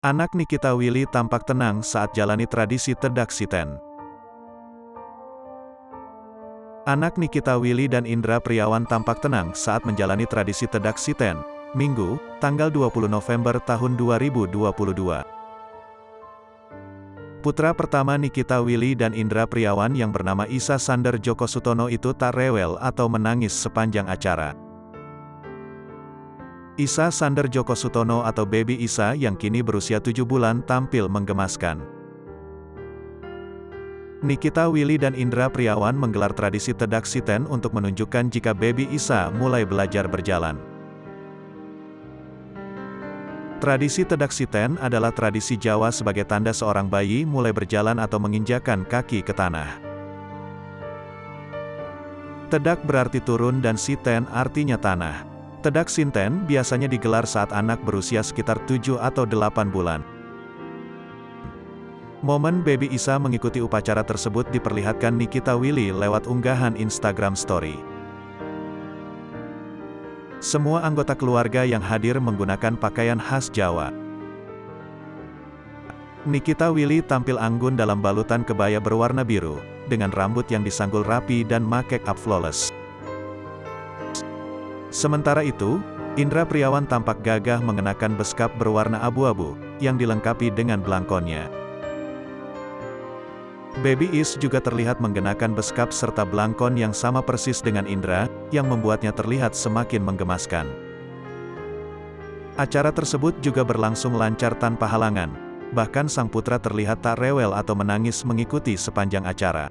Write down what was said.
Anak Nikita Willy tampak tenang saat jalani tradisi Tedak Siten. Anak Nikita Willy dan Indra Priawan tampak tenang saat menjalani tradisi Tedak Siten, Minggu, tanggal 20 November tahun 2022. Putra pertama Nikita Willy dan Indra Priawan yang bernama Isa Sander Djoko Sutono itu tak rewel atau menangis sepanjang acara. Isa Sander Djoko Sutono atau Baby Isa yang kini berusia 7 bulan tampil menggemaskan. Nikita Willy dan Indra Priawan menggelar tradisi Tedak Siten untuk menunjukkan jika Baby Isa mulai belajar berjalan. Tradisi Tedak Siten adalah tradisi Jawa sebagai tanda seorang bayi mulai berjalan atau menginjakan kaki ke tanah. Tedak berarti turun dan Siten artinya tanah. Tedak Siten biasanya digelar saat anak berusia sekitar 7 atau 8 bulan. Momen Baby Isa mengikuti upacara tersebut diperlihatkan Nikita Willy lewat unggahan Instagram Story. Semua anggota keluarga yang hadir menggunakan pakaian khas Jawa. Nikita Willy tampil anggun dalam balutan kebaya berwarna biru, dengan rambut yang disanggul rapi dan make up flawless. Sementara itu, Indra Priawan tampak gagah mengenakan beskap berwarna abu-abu, yang dilengkapi dengan belangkonnya. Baby Is juga terlihat mengenakan beskap serta belangkon yang sama persis dengan Indra, yang membuatnya terlihat semakin menggemaskan. Acara tersebut juga berlangsung lancar tanpa halangan, bahkan sang putra terlihat tak rewel atau menangis mengikuti sepanjang acara.